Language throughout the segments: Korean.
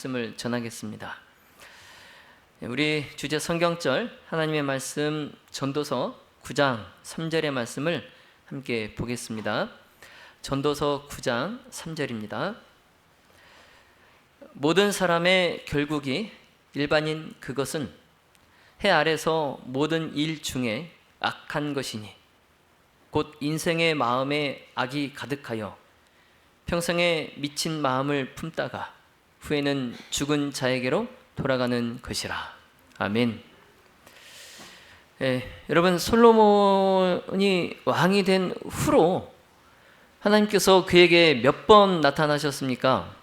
말씀을 전하겠습니다. 우리 주제 성경절 하나님의 말씀 전도서 9장 3절의 말씀을 함께 보겠습니다. 전도서 9장 3절입니다. 모든 사람의 결국이 일반인 그것은 해 아래서 모든 일 중에 악한 것이니 곧 인생의 마음에 악이 가득하여 평생에 미친 마음을 품다가 후에는 죽은 자에게로 돌아가는 것이라. 아멘. 여러분, 솔로몬이 왕이 된 후로 하나님께서 그에게 몇 번 나타나셨습니까?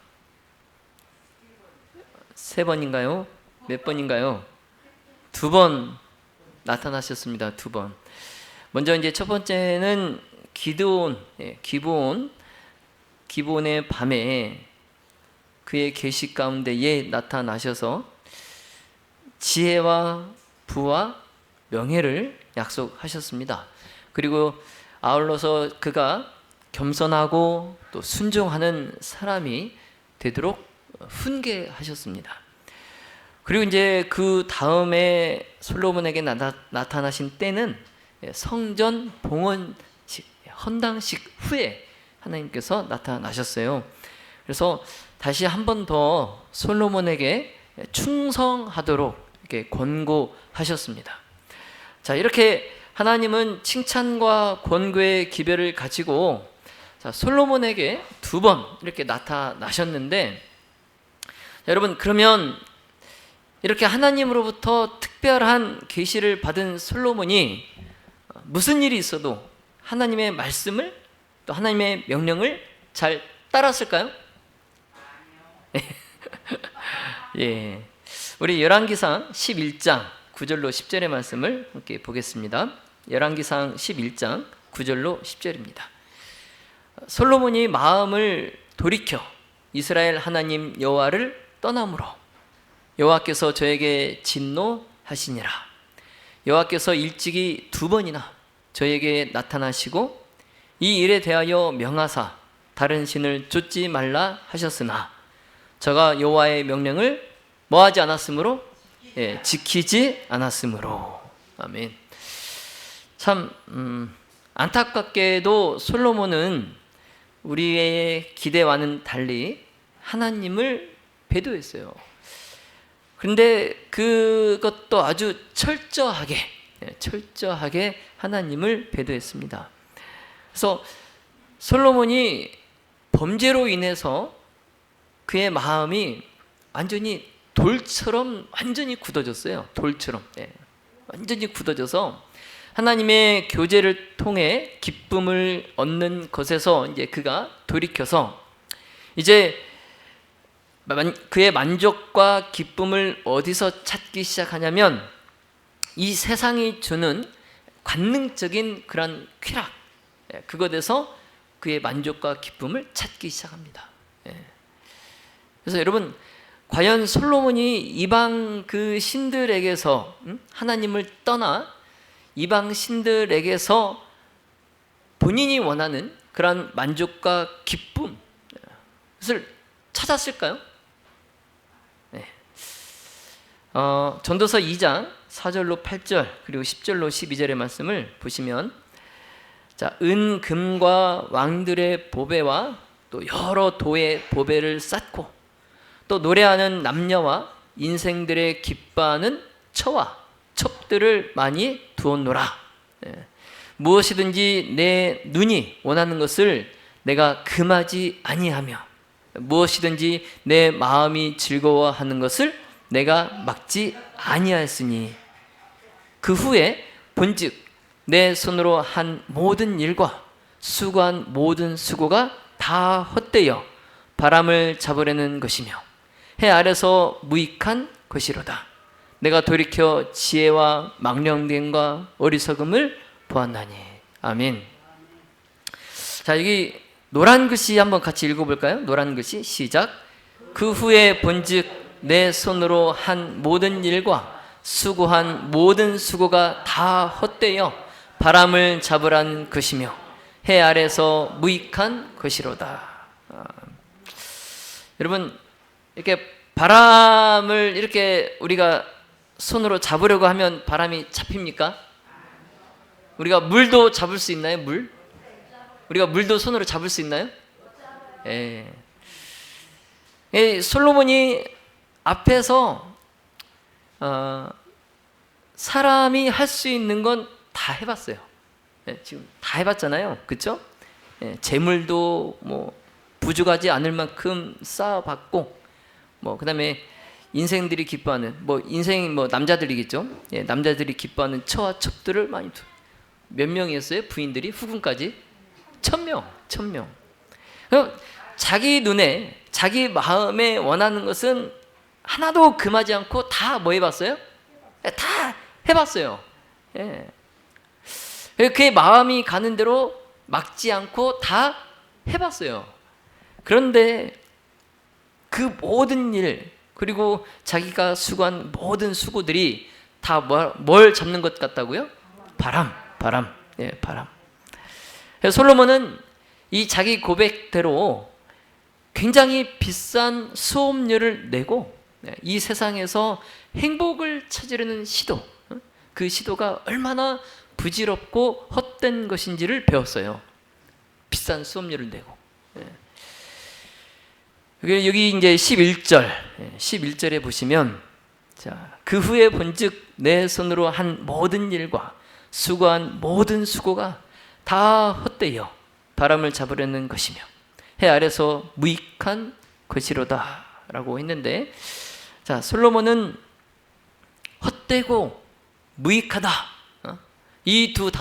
3번인가요? 몇 번인가요? 2번 나타나셨습니다. 2번. 먼저 이제 첫 번째는 기브온의 밤에 그의 계시 가운데에 나타나셔서 지혜와 부와 명예를 약속하셨습니다. 그리고 아울러서 그가 겸손하고 또 순종하는 사람이 되도록 훈계하셨습니다. 그리고 이제 그 다음에 솔로몬에게 나타나신 때는 성전 봉헌식, 헌당식 후에 하나님께서 나타나셨어요. 그래서 다시 한 번 더 솔로몬에게 충성하도록 이렇게 권고하셨습니다. 자, 이렇게 하나님은 칭찬과 권고의 기별을 가지고 솔로몬에게 2번 이렇게 나타나셨는데, 여러분, 그러면 이렇게 하나님으로부터 특별한 계시를 받은 솔로몬이 무슨 일이 있어도 하나님의 말씀을 또 하나님의 명령을 잘 따랐을까요? 예, 우리 열왕기상 11장 9절로 10절의 말씀을 함께 보겠습니다. 열왕기상 11장 9절로 10절입니다. 솔로몬이 마음을 돌이켜 이스라엘 하나님 여호와를 떠남으로 여호와께서 저에게 진노하시니라. 여호와께서 일찍이 2번이나 저에게 나타나시고 이 일에 대하여 명하사 다른 신을 좇지 말라 하셨으나 저가 여호와의 명령을 뭐하지 않았으므로? 지키지 않았으므로. 아멘. 참 안타깝게도 솔로몬은 우리의 기대와는 달리 하나님을 배도했어요. 그런데 그것도 아주 철저하게 하나님을 배도했습니다. 그래서 솔로몬이 범죄로 인해서 그의 마음이 완전히 돌처럼 완전히 굳어졌어요. 돌처럼. 완전히 굳어져서 하나님의 교제를 통해 기쁨을 얻는 것에서 이제 그가 돌이켜서 이제 그의 만족과 기쁨을 어디서 찾기 시작하냐면 이 세상이 주는 관능적인 그런 쾌락, 그것에서 그의 만족과 기쁨을 찾기 시작합니다. 그래서 여러분, 과연 솔로몬이 이방 그 신들에게서 하나님을 떠나 이방 신들에게서 본인이 원하는 그런 만족과 기쁨, 그것을 찾았을까요? 전도서 2장 4절로 8절 그리고 10절로 12절의 말씀을 보시면, 자, 은, 금과 왕들의 보배와 또 여러 도의 보배를 쌓고 또 노래하는 남녀와 인생들의 기뻐하는 처와 첩들을 많이 두었노라. 무엇이든지 내 눈이 원하는 것을 내가 금하지 아니하며 무엇이든지 내 마음이 즐거워하는 것을 내가 막지 아니하였으니 그 후에 본즉 내 손으로 한 모든 일과 수고한 모든 수고가 다 헛되어 바람을 잡으려는 것이며 해 아래서 무익한 것이로다. 내가 돌이켜 지혜와 망령됨과 어리석음을 보았나니. 아멘. 자, 여기 노란 글씨 한번 같이 읽어볼까요? 노란 글씨 시작. 그 후에 본즉 내 손으로 한 모든 일과 수고한 모든 수고가 다 헛되어 바람을 잡으란 것이며 해 아래서 무익한 것이로다. 여러분, 이렇게 바람을 이렇게 우리가 손으로 잡으려고 하면 바람이 잡힙니까? 우리가 물도 잡을 수 있나요? 물? 우리가 물도 손으로 잡을 수 있나요? 예. 솔로몬이 앞에서 사람이 할 수 있는 건 다 해봤어요. 예, 지금 다 해봤잖아요, 그렇죠? 예, 재물도 뭐 부족하지 않을 만큼 쌓아봤고, 뭐 그다음에 인생들이 기뻐하는 인생 남자들이겠죠. 예, 남자들이 기뻐하는 처와 첩들을 많이 몇 명이었어요? 부인들이 후궁까지 1000명. 그럼 자기 눈에 자기 마음에 원하는 것은 하나도 금하지 않고 다 뭐 해봤어요? 다 해봤어요. 예. 그의 마음이 가는 대로 막지 않고 다 해봤어요. 그런데 그 모든 일, 그리고 자기가 수고한 모든 수고들이 다 뭘 잡는 것 같다고요? 바람. 예, 바람. 솔로몬은 이 자기 고백대로 굉장히 비싼 수업료를 내고 이 세상에서 행복을 찾으려는 시도, 그 시도가 얼마나 부질없고 헛된 것인지를 배웠어요. 비싼 수업료를 내고. 여기 이제 11절에 보시면, 자, 그 후에 본즉 내 손으로 한 모든 일과 수고한 모든 수고가 다 헛되어 바람을 잡으려는 것이며 해 아래서 무익한 것이로다 라고 했는데, 자, 솔로몬은 헛되고 무익하다, 이 두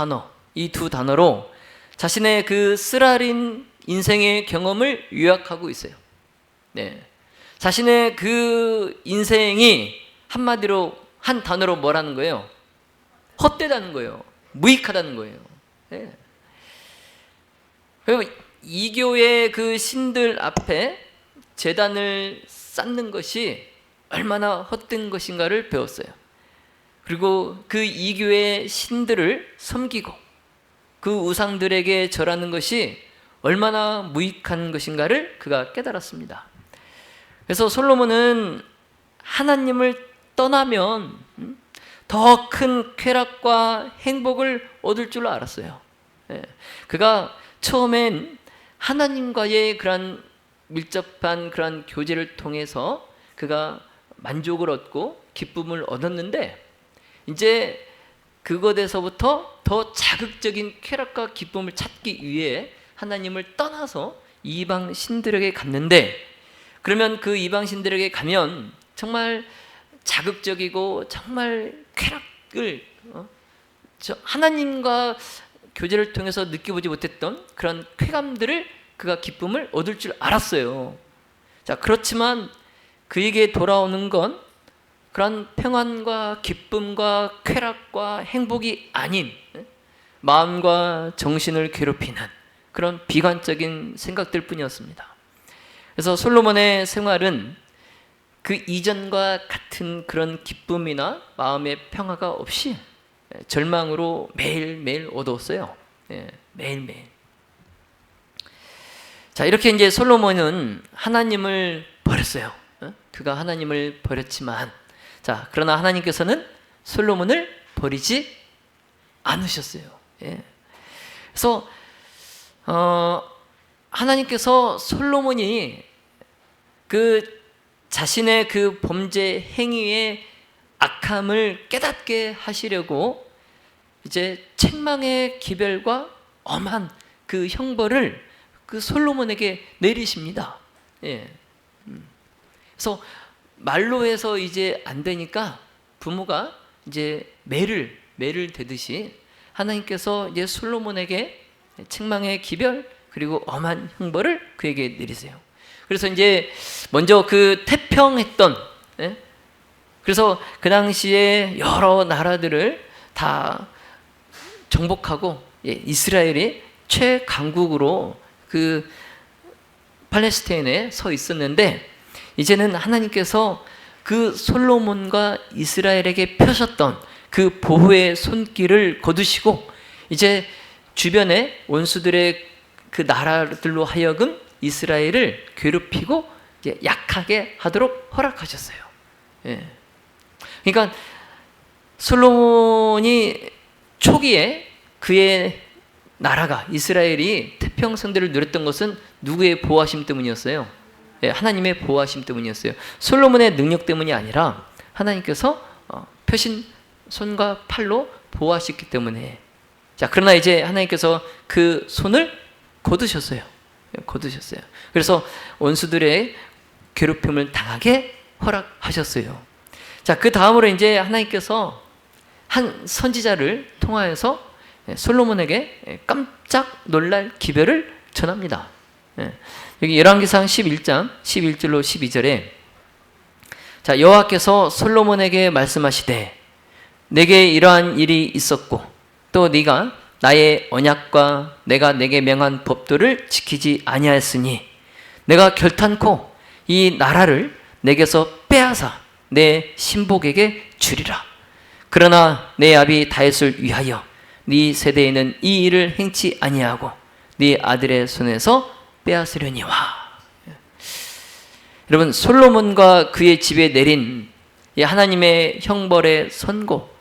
단어로 자신의 그 쓰라린 인생의 경험을 요약하고 있어요. 네. 자신의 그 인생이 한마디로 한 단어로 뭐라는 거예요? 헛되다는 거예요. 무익하다는 거예요. 네. 그리고 이교의 그 신들 앞에 제단을 쌓는 것이 얼마나 헛된 것인가를 배웠어요. 그리고 그 이교의 신들을 섬기고 그 우상들에게 절하는 것이 얼마나 무익한 것인가를 그가 깨달았습니다. 그래서 솔로몬은 하나님을 떠나면 더 큰 쾌락과 행복을 얻을 줄 알았어요. 그가 처음엔 하나님과의 그런 밀접한 그런 교제를 통해서 그가 만족을 얻고 기쁨을 얻었는데, 이제 그것에서부터 더 자극적인 쾌락과 기쁨을 찾기 위해 하나님을 떠나서 이방 신들에게 갔는데, 그러면 그 이방 신들에게 가면 정말 자극적이고 정말 쾌락을 하나님과 교제를 통해서 느껴보지 못했던 그런 쾌감들을, 그가 기쁨을 얻을 줄 알았어요. 자, 그렇지만 그에게 돌아오는 건 그런 평안과 기쁨과 쾌락과 행복이 아닌 마음과 정신을 괴롭히는 그런 비관적인 생각들 뿐이었습니다. 그래서 솔로몬의 생활은 그 이전과 같은 그런 기쁨이나 마음의 평화가 없이 절망으로 매일매일 얻었어요. 매일매일. 자, 이렇게 이제 솔로몬은 하나님을 버렸어요. 그가 하나님을 버렸지만, 자, 그러나 하나님께서는 솔로몬을 버리지 않으셨어요. 그래서 하나님께서 솔로몬이 그 자신의 그 범죄 행위의 악함을 깨닫게 하시려고 이제 책망의 기별과 엄한 그 형벌을 그 솔로몬에게 내리십니다. 그래서 말로 해서 이제 안 되니까 부모가 이제 매를 대듯이 하나님께서 이제 솔로몬에게 책망의 기별 그리고 엄한 형벌을 그에게 내리세요. 그래서 이제 먼저 그 태평했던, 그래서 그 당시에 여러 나라들을 다 정복하고 이스라엘이 최강국으로 그 팔레스타인에 서 있었는데, 이제는 하나님께서 그 솔로몬과 이스라엘에게 펴셨던 그 보호의 손길을 거두시고 이제 주변의 원수들의 그 나라들로 하여금 이스라엘을 괴롭히고 이제 약하게 하도록 허락하셨어요. 예. 그러니까 솔로몬이 초기에 그의 나라가 이스라엘이 태평성대를 누렸던 것은 누구의 보호하심 때문이었어요? 예, 하나님의 보호하심 때문이었어요. 솔로몬의 능력 때문이 아니라 하나님께서 펴신 손과 팔로 보호하셨기 때문에. 자, 그러나 이제 하나님께서 그 손을 거두셨어요. 거두셨어요. 그래서 원수들의 괴롭힘을 당하게 허락하셨어요. 자, 그 다음으로 이제 하나님께서 한 선지자를 통하여서 솔로몬에게 깜짝 놀랄 기별을 전합니다. 여기 열왕기상 11장 11절로 12절에 자, 여호와께서 솔로몬에게 말씀하시되 내게 이러한 일이 있었고 또 네가 나의 언약과 내가 내게 명한 법도를 지키지 아니하였으니 내가 결탄코 이 나라를 내게서 빼앗아 내 신복에게 주리라. 그러나 내 아비 다윗을 위하여 네 세대에는 이 일을 행치 아니하고 네 아들의 손에서 빼앗으려니와. 여러분, 솔로몬과 그의 집에 내린 하나님의 형벌의 선고,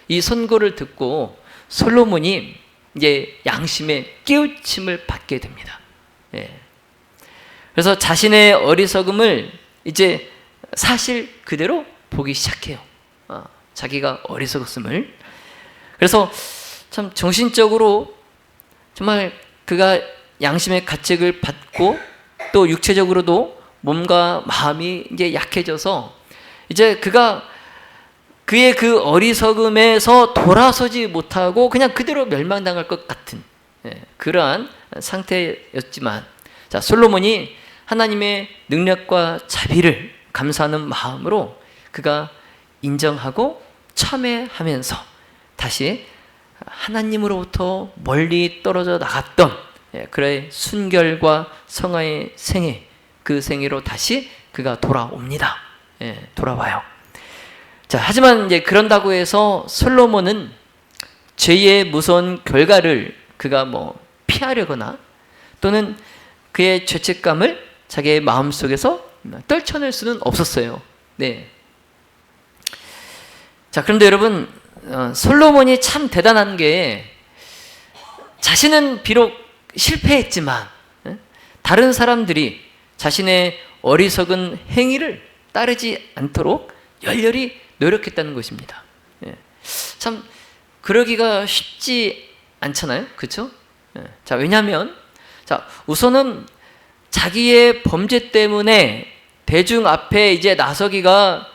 이 선고를 듣고 솔로몬이 이제 양심의 깨우침을 받게 됩니다. 그래서 자신의 어리석음을 이제 사실 그대로 보기 시작해요. 자기가 어리석었음을. 그래서 참 정신적으로 정말 그가 양심의 가책을 받고 또 육체적으로도 몸과 마음이 이제 약해져서 이제 그가 그의 그 어리석음에서 돌아서지 못하고 그냥 그대로 멸망당할 것 같은 그러한 상태였지만, 자, 솔로몬이 하나님의 능력과 자비를 감사하는 마음으로 그가 인정하고 참회하면서 다시 하나님으로부터 멀리 떨어져 나갔던 그의 순결과 성화의 생애, 그 생애로 다시 그가 돌아옵니다. 돌아와요. 자, 하지만 이제 그런다고 해서 솔로몬은 죄의 무서운 결과를 그가 피하려거나 또는 그의 죄책감을 자기의 마음속에서 떨쳐낼 수는 없었어요. 네. 자, 그런데 여러분, 솔로몬이 참 대단한 게 자신은 비록 실패했지만 다른 사람들이 자신의 어리석은 행위를 따르지 않도록 열렬히 노력했다는 것입니다. 참 그러기가 쉽지 않잖아요, 그렇죠? 자, 왜냐하면 자, 우선은 자기의 범죄 때문에 대중 앞에 이제 나서기가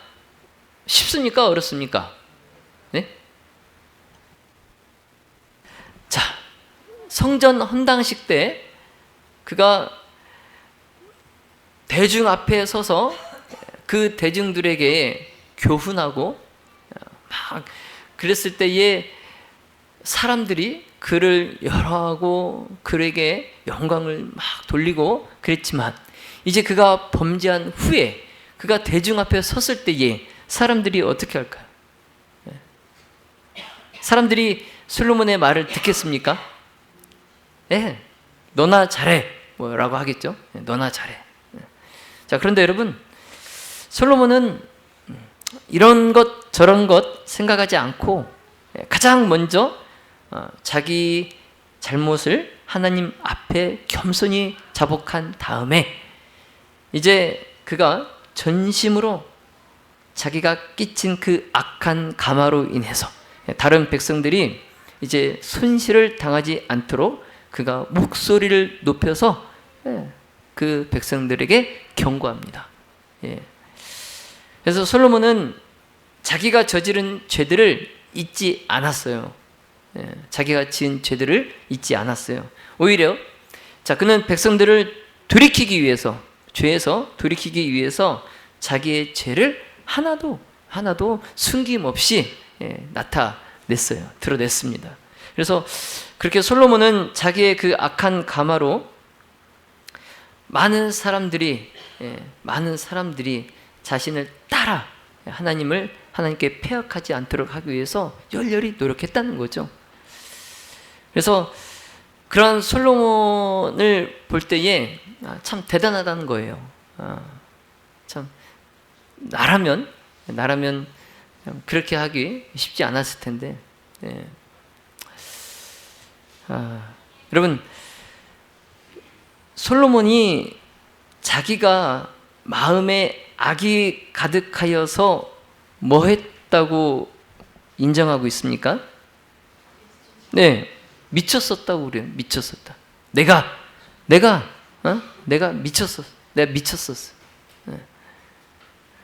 쉽습니까? 어렵습니까? 네? 자, 성전 헌당식 때 그가 대중 앞에 서서 그 대중들에게 교훈하고 막 그랬을 때에 사람들이 그를 열어하고 그에게 영광을 막 돌리고 그랬지만 이제 그가 범죄한 후에 그가 대중 앞에 섰을 때에 사람들이 어떻게 할까요? 사람들이 솔로몬의 말을 듣겠습니까? 네, 너나 잘해 뭐라고 하겠죠. 너나 잘해. 자, 그런데 여러분, 솔로몬은 이런 것 저런 것 생각하지 않고 가장 먼저 자기 잘못을 하나님 앞에 겸손히 자복한 다음에 이제 그가 전심으로 자기가 끼친 그 악한 가마로 인해서 다른 백성들이 이제 손실을 당하지 않도록 그가 목소리를 높여서 그 백성들에게 경고합니다. 그래서 솔로몬은 자기가 저지른 죄들을 잊지 않았어요. 자기가 지은 죄들을 잊지 않았어요. 오히려 자, 그는 백성들을 돌이키기 위해서, 죄에서 돌이키기 위해서 자기의 죄를 하나도 숨김없이 나타냈어요. 드러냈습니다. 그래서 그렇게 솔로몬은 자기의 그 악한 가마로 많은 사람들이 자신을 따라 하나님께 폐역하지 않도록 하기 위해서 열렬히 노력했다는 거죠. 그래서 그런 솔로몬을 볼 때에 참 대단하다는 거예요. 참 나라면 그렇게 하기 쉽지 않았을 텐데. 예. 여러분, 솔로몬이 자기가 마음에 악이 가득하여서 뭐 했다고 인정하고 있습니까? 네, 미쳤었다고 그래요. 미쳤었다. 내가 미쳤었어. 내가 미쳤었어. 네.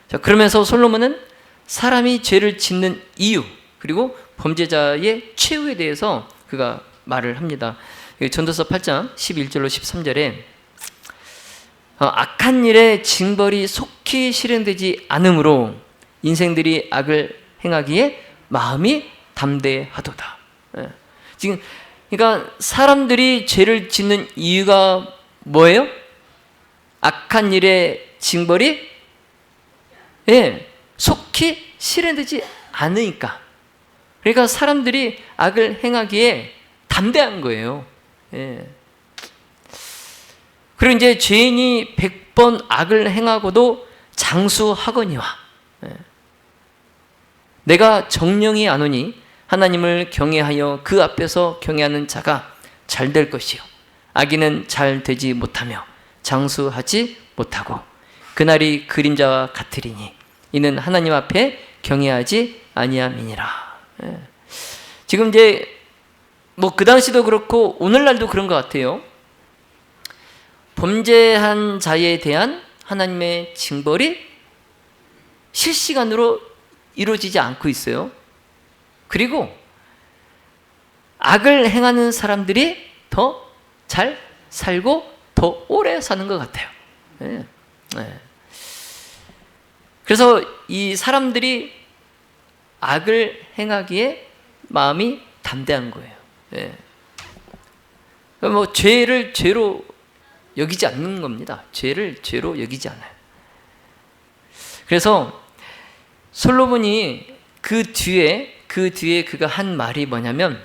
자, 그러면서 솔로몬은 사람이 죄를 짓는 이유, 그리고 범죄자의 최후에 대해서 그가 말을 합니다. 전도서 8장 11절로 13절에 악한 일의 징벌이 속히 실현되지 않으므로 인생들이 악을 행하기에 마음이 담대하도다. 예. 지금 그러니까 사람들이 죄를 짓는 이유가 뭐예요? 악한 일의 징벌이 속히 실현되지 않으니까. 그러니까 사람들이 악을 행하기에 담대한 거예요. 예. 그리고 이제 죄인이 100번 악을 행하고도 장수하거니와 내가 정령이 아노니 하나님을 경외하여 그 앞에서 경외하는 자가 잘 될 것이요 악인은 잘 되지 못하며 장수하지 못하고 그날이 그림자와 같으리니 이는 하나님 앞에 경외하지 아니함이니라. 지금 이제 뭐 그 당시도 그렇고 오늘날도 그런 것 같아요. 범죄한 자에 대한 하나님의 징벌이 실시간으로 이루어지지 않고 있어요. 그리고 악을 행하는 사람들이 더 잘 살고 더 오래 사는 것 같아요. 그래서 이 사람들이 악을 행하기에 마음이 담대한 거예요. 뭐 죄를 죄로 여기지 않는 겁니다. 죄를 죄로 여기지 않아요. 그래서 솔로몬이 그 뒤에 그가 한 말이 뭐냐면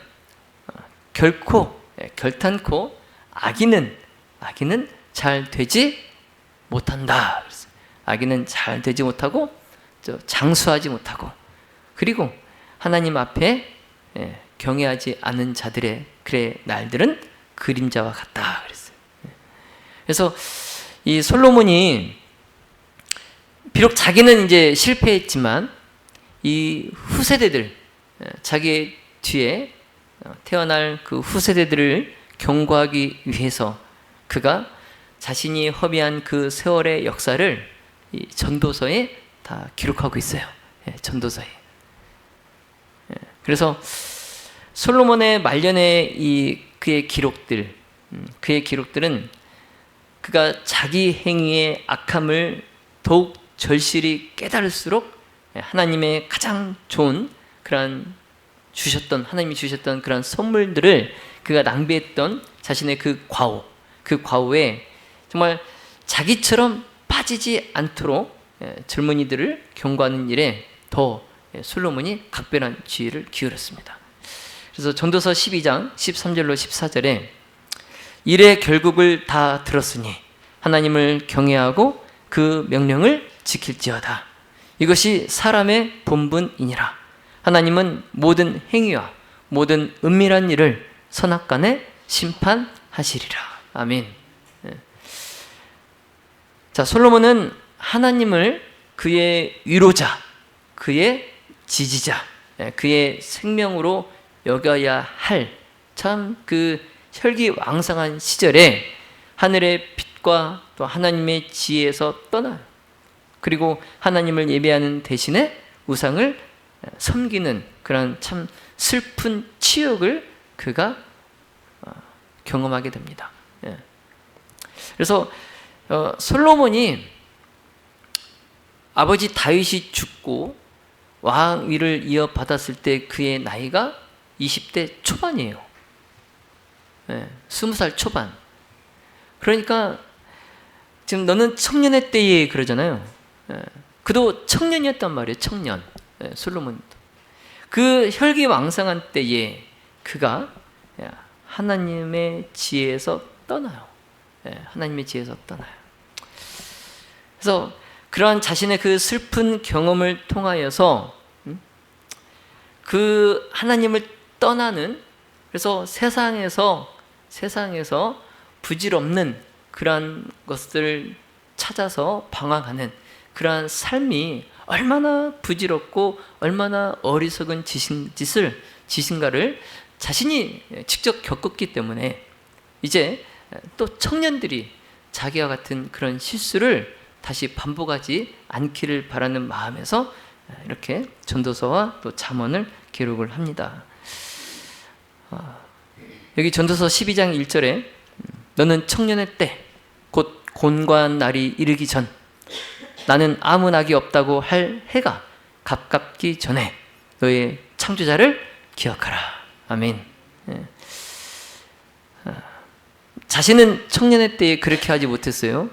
결탄코 악인은 잘 되지 못한다. 악인은 잘 되지 못하고 장수하지 못하고 그리고 하나님 앞에 경외하지 않은 자들의 그의 날들은 그림자와 같다 그랬어요. 그래서 이 솔로몬이 비록 자기는 이제 실패했지만 이 후세대들, 자기 뒤에 태어날 그 후세대들을 경고하기 위해서 그가 자신이 허비한 그 세월의 역사를 이 전도서에 다 기록하고 있어요. 전도서에. 그래서 솔로몬의 말년의 이 그의 기록들은 그가 자기 행위의 악함을 더욱 절실히 깨달을수록 하나님의 가장 좋은 하나님이 주셨던 그런 선물들을 그가 낭비했던 자신의 그 과오에 정말 자기처럼 빠지지 않도록 젊은이들을 경고하는 일에 더 솔로몬이 각별한 주의를 기울였습니다. 그래서 전도서 12장 13절로 14절에 일의 결국을 다 들었으니 하나님을 경외하고 그 명령을 지킬지어다. 이것이 사람의 본분이니라. 하나님은 모든 행위와 모든 은밀한 일을 선악간에 심판하시리라. 아멘. 자, 솔로몬은 하나님을 그의 위로자, 그의 지지자, 그의 생명으로 여겨야 할 참 그 혈기왕성한 시절에 하늘의 빛과 또 하나님의 지혜에서 떠나요. 그리고 하나님을 예배하는 대신에 우상을 섬기는 그런 참 슬픈 치욕을 그가 경험하게 됩니다. 그래서 솔로몬이 아버지 다윗이 죽고 왕위를 이어받았을 때 그의 나이가 20대 초반이에요. 20살 초반. 그러니까 지금 너는 청년의 때에 그러잖아요. 그도 청년이었단 말이에요. 청년. 솔로몬도. 그 혈기왕성한 때에 그가 하나님의 지혜에서 떠나요. 하나님의 지혜에서 떠나요. 그래서 그러한 자신의 그 슬픈 경험을 통하여서 그 하나님을 떠나는, 그래서 세상에서 부질없는 그러한 것들을 찾아서 방황하는 그러한 삶이 얼마나 부질없고 얼마나 어리석은 짓인가를 자신이 직접 겪었기 때문에 이제 또 청년들이 자기와 같은 그런 실수를 다시 반복하지 않기를 바라는 마음에서 이렇게 전도서와 또 잠언을 기록을 합니다. 여기 전도서 12장 1절에 너는 청년의 때 곧 곤고한 날이 이르기 전 나는 아무 낙이 없다고 할 해가 가깝기 전에 너의 창조자를 기억하라. 아멘. 자신은 청년의 때에 그렇게 하지 못했어요.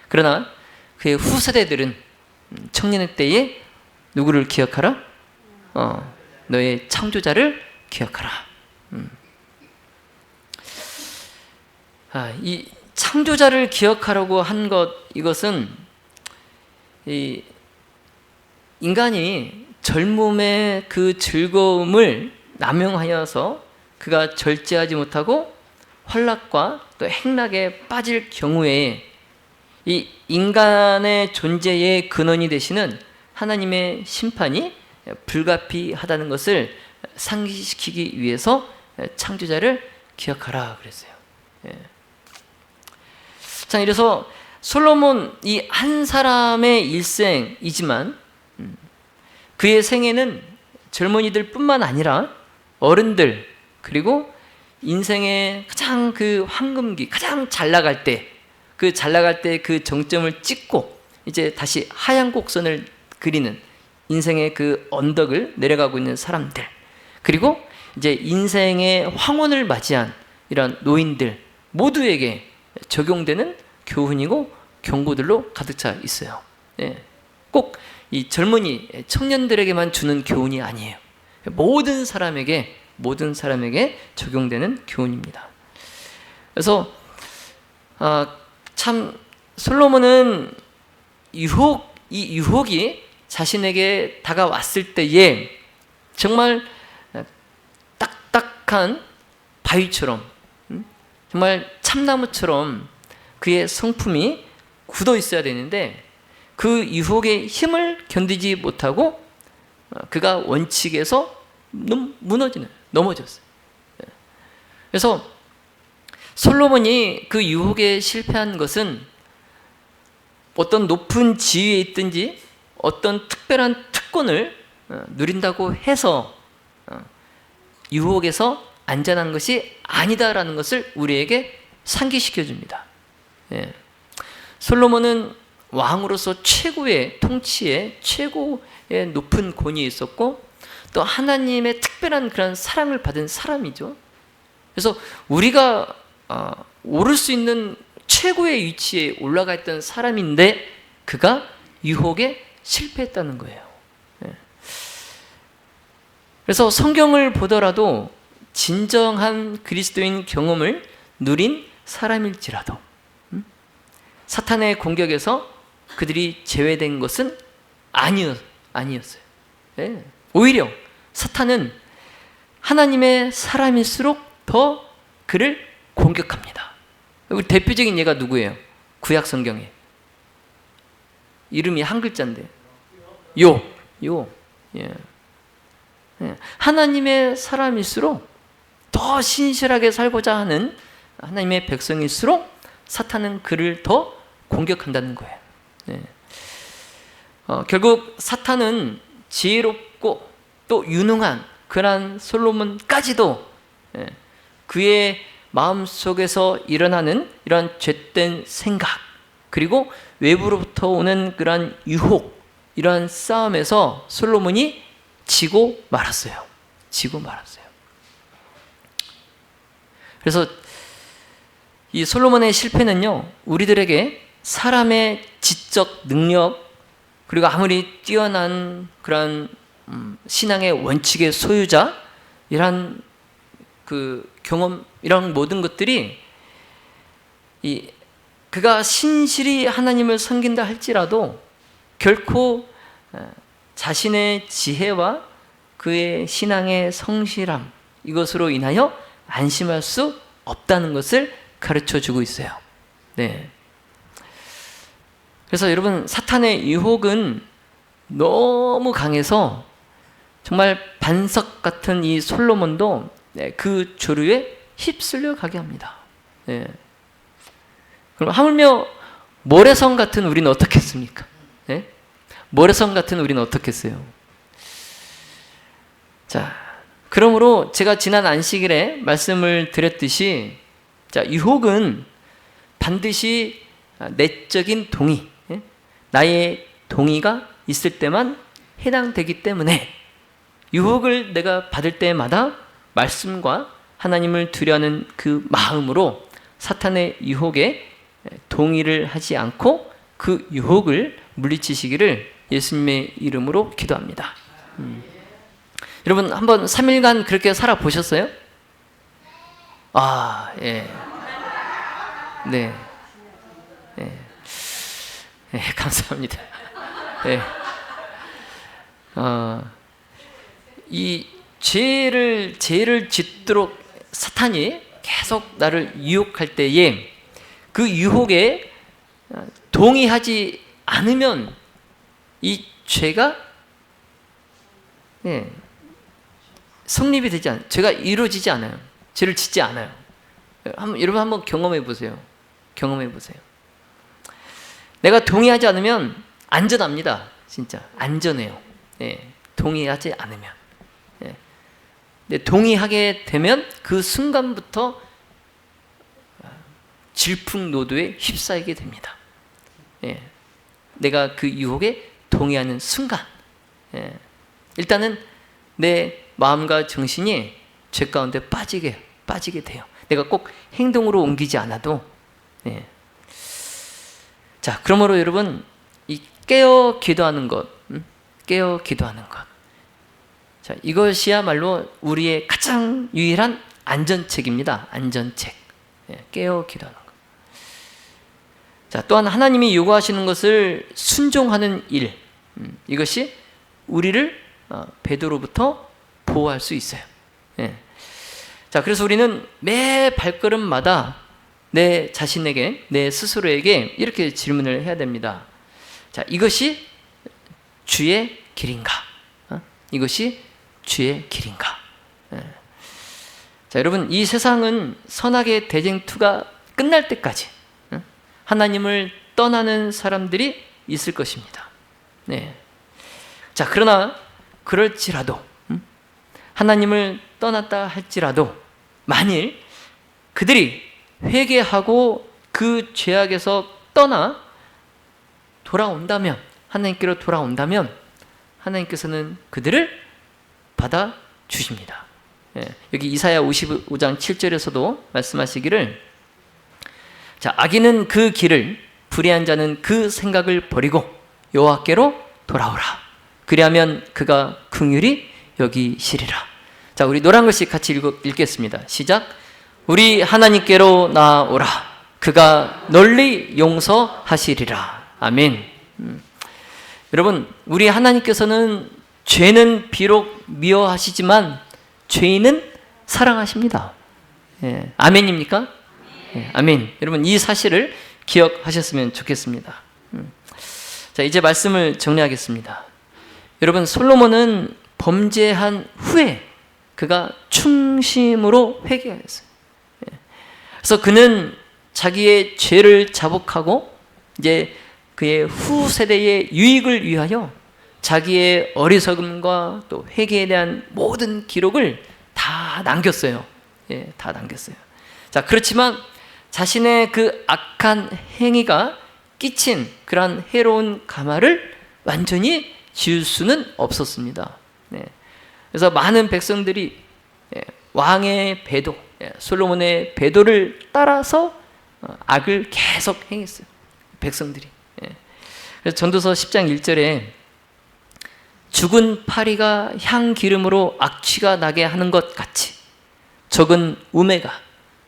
그러나 그의 후세대들은 청년의 때에 누구를 기억하라? 너의 창조자를 기억하라. 이 창조자를 기억하라고 한 이것은 이 인간이 젊음의 그 즐거움을 남용하여서 그가 절제하지 못하고 환락과 또 행락에 빠질 경우에 이 인간의 존재의 근원이 되시는 하나님의 심판이 불가피하다는 것을 상기시키기 위해서 창조자를 기억하라 그랬어요. 자, 이래서 솔로몬 이 한 사람의 일생이지만 그의 생애는 젊은이들 뿐만 아니라 어른들, 그리고 인생의 가장 그 황금기, 가장 잘 나갈 때 그 정점을 찍고 이제 다시 하얀 곡선을 그리는 인생의 그 언덕을 내려가고 있는 사람들, 그리고 이제 인생의 황혼을 맞이한 이런 노인들 모두에게 적용되는 교훈이고 경고들로 가득 차 있어요. 꼭 이 젊은이 청년들에게만 주는 교훈이 아니에요. 모든 사람에게 적용되는 교훈입니다. 그래서 참 솔로몬은 이 유혹이 자신에게 다가왔을 때에 정말 딱딱한 바위처럼, 정말 참나무처럼 그의 성품이 굳어 있어야 되는데 그 유혹의 힘을 견디지 못하고 그가 원칙에서 넘어졌어요. 그래서 솔로몬이 그 유혹에 실패한 것은 어떤 높은 지위에 있든지 어떤 특별한 특권을 누린다고 해서 유혹에서 안전한 것이 아니다라는 것을 우리에게 상기시켜 줍니다. 솔로몬은 왕으로서 최고의 통치에 최고의 높은 권위에 있었고 또 하나님의 특별한 그런 사랑을 받은 사람이죠. 그래서 우리가 오를 수 있는 최고의 위치에 올라가 있던 사람인데 그가 유혹에 실패했다는 거예요. 그래서 성경을 보더라도 진정한 그리스도인 경험을 누린 사람일지라도 사탄의 공격에서 그들이 제외된 것은 아니었어요. 오히려 사탄은 하나님의 사람일수록 더 그를 공격합니다. 대표적인 예가 누구예요? 구약 성경에 이름이 한 글자인데 욥. 하나님의 사람일수록 더 신실하게 살고자 하는 하나님의 백성일수록 사탄은 그를 더 공격한다는 거예요. 결국 사탄은 지혜롭고 또 유능한 그러한 솔로몬까지도 그의 마음속에서 일어나는 이런 죄된 생각, 그리고 외부로부터 오는 그러한 유혹, 이러한 싸움에서 솔로몬이 지고 말았어요. 그래서 이 솔로몬의 실패는요, 우리들에게 사람의 지적 능력, 그리고 아무리 뛰어난 그런 신앙의 원칙의 소유자, 이런 그 경험, 이런 모든 것들이 이 그가 신실히 하나님을 섬긴다 할지라도 결코 자신의 지혜와 그의 신앙의 성실함, 이것으로 인하여 안심할 수 없다는 것을 가르쳐 주고 있어요. 네. 그래서 여러분, 사탄의 유혹은 너무 강해서 정말 반석 같은 이 솔로몬도 그 조류에 휩쓸려 가게 합니다. 네. 그럼 하물며 모래성 같은 우리는 어떻겠습니까? 네? 모래성 같은 우리는 어떻겠어요? 자, 그러므로 제가 지난 안식일에 말씀을 드렸듯이, 자, 유혹은 반드시 내적인 동의, 나의 동의가 있을 때만 해당되기 때문에 유혹을 내가 받을 때마다 말씀과 하나님을 두려워하는 그 마음으로 사탄의 유혹에 동의를 하지 않고 그 유혹을 물리치시기를 예수님의 이름으로 기도합니다. 여러분, 한번 3일간 그렇게 살아보셨어요? 아, 예. 네. 예. 예, 감사합니다. 예. 이 죄를 짓도록 사탄이 계속 나를 유혹할 때에 그 유혹에 동의하지 않으면 이 죄가 성립이 되지 않아요. 죄가 이루어지지 않아요. 죄를 짓지 않아요. 여러분 한번 경험해 보세요. 경험해 보세요. 내가 동의하지 않으면 안전합니다. 진짜 안전해요. 동의하지 않으면. 근데 동의하게 되면 그 순간부터 질풍노도에 휩싸이게 됩니다. 내가 그 유혹에 동의하는 순간, 일단은 내 마음과 정신이 죄 가운데 빠지게 돼요. 내가 꼭 행동으로 옮기지 않아도. 자, 그러므로 여러분, 이 깨어 기도하는 것, 깨어 기도하는 것. 자, 이것이야말로 우리의 가장 유일한 안전책입니다. 안전책. 깨어 기도하는 것. 자, 또한 하나님이 요구하시는 것을 순종하는 일. 이것이 우리를 배도로부터 보호할 수 있어요. 자, 그래서 우리는 매 발걸음마다 내 자신에게, 내 스스로에게 이렇게 질문을 해야 됩니다. 자, 이것이 주의 길인가? 이것이 주의 길인가? 자, 여러분, 이 세상은 선악의 대쟁투가 끝날 때까지 하나님을 떠나는 사람들이 있을 것입니다. 자, 그러나 그럴지라도 하나님을 떠났다 할지라도 만일 그들이 회개하고 그 죄악에서 떠나 돌아온다면, 하나님께로 돌아온다면 하나님께서는 그들을 받아주십니다. 여기 이사야 55장 7절에서도 말씀하시기를, 자, 악인은 그 길을, 불의한 자는 그 생각을 버리고 여호와께로 돌아오라. 그리하면 그가 긍휼히 여기시리라. 자, 우리 노란 글씨 같이 읽겠습니다. 시작. 우리 하나님께로 나아오라. 그가 널리 용서하시리라. 아멘. 여러분, 우리 하나님께서는 죄는 비록 미워하시지만 죄인은 사랑하십니다. 아멘입니까? 아멘. 여러분, 이 사실을 기억하셨으면 좋겠습니다. 자, 이제 말씀을 정리하겠습니다. 여러분, 솔로몬은 범죄한 후에 그가 충심으로 회개했어요. 그래서 그는 자기의 죄를 자복하고 이제 그의 후 세대의 유익을 위하여 자기의 어리석음과 또 회개에 대한 모든 기록을 다 남겼어요. 다 남겼어요. 자, 그렇지만 자신의 그 악한 행위가 끼친 그러한 해로운 가마를 완전히 지울 수는 없었습니다. 그래서 많은 백성들이 왕의 배도, 솔로몬의 배도를 따라서 악을 계속 행했어요. 백성들이. 그래서 전도서 10장 1절에 죽은 파리가 향기름으로 악취가 나게 하는 것 같이 적은 우매가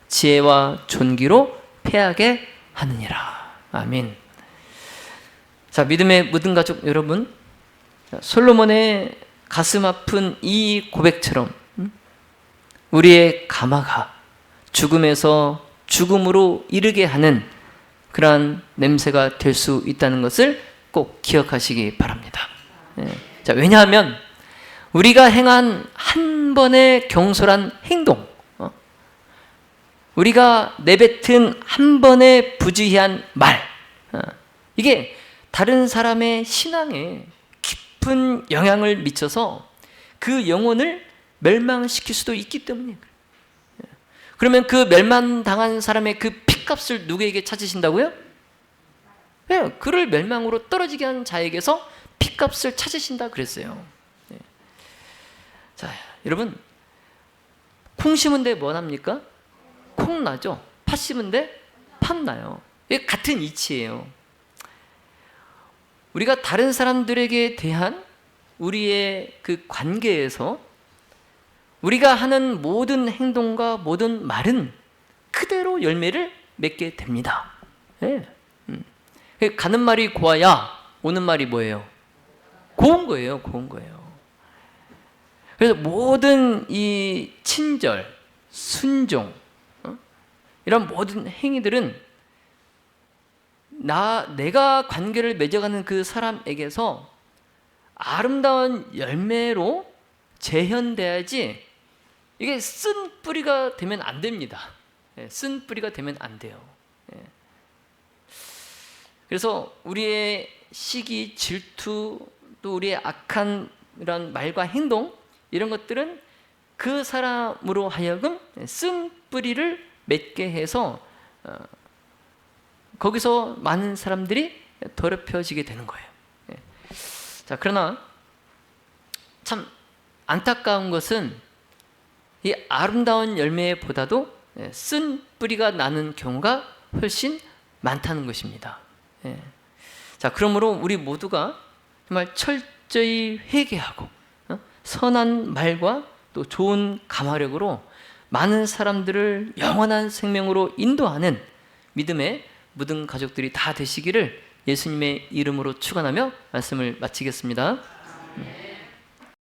지혜와 존귀로 패하게 하느니라. 아멘. 자, 믿음의 모든 가족 여러분, 솔로몬의 가슴 아픈 이 고백처럼 우리의 가마가 죽음에서 죽음으로 이르게 하는 그러한 냄새가 될 수 있다는 것을 꼭 기억하시기 바랍니다. 자, 왜냐하면 우리가 행한 한 번의 경솔한 행동, 우리가 내뱉은 한 번의 부주의한 말, 이게 다른 사람의 신앙에 깊은 영향을 미쳐서 그 영혼을 멸망시킬 수도 있기 때문이에요. 그러면 그 멸망당한 사람의 그 핏값을 누구에게 찾으신다고요? 네, 그를 멸망으로 떨어지게 한 자에게서 핏값을 찾으신다 그랬어요. 네. 자, 여러분, 콩 심은데 뭐 납니까? 콩 나죠. 팥 심은데 팥 나요. 이게 같은 이치예요. 우리가 다른 사람들에게 대한 우리의 그 관계에서 우리가 하는 모든 행동과 모든 말은 그대로 열매를 맺게 됩니다. 네. 가는 말이 고와야 오는 말이 뭐예요? 고운 거예요. 고운 거예요. 그래서 모든 이 친절, 순종, 이런 모든 행위들은 내가 관계를 맺어가는 그 사람에게서 아름다운 열매로 재현돼야지 이게 쓴 뿌리가 되면 안 됩니다. 쓴 뿌리가 되면 안 돼요. 그래서 우리의 시기, 질투, 또 우리의 악한 이런 말과 행동, 이런 것들은 그 사람으로 하여금 쓴 뿌리를 맺게 해서 거기서 많은 사람들이 더럽혀지게 되는 거예요. 자, 그러나 참 안타까운 것은 이 아름다운 열매보다도 쓴 뿌리가 나는 경우가 훨씬 많다는 것입니다. 자, 그러므로 우리 모두가 정말 철저히 회개하고 선한 말과 또 좋은 감화력으로 많은 사람들을 영원한 생명으로 인도하는 믿음의 모든 가족들이 다 되시기를 예수님의 이름으로 축원하며 말씀을 마치겠습니다.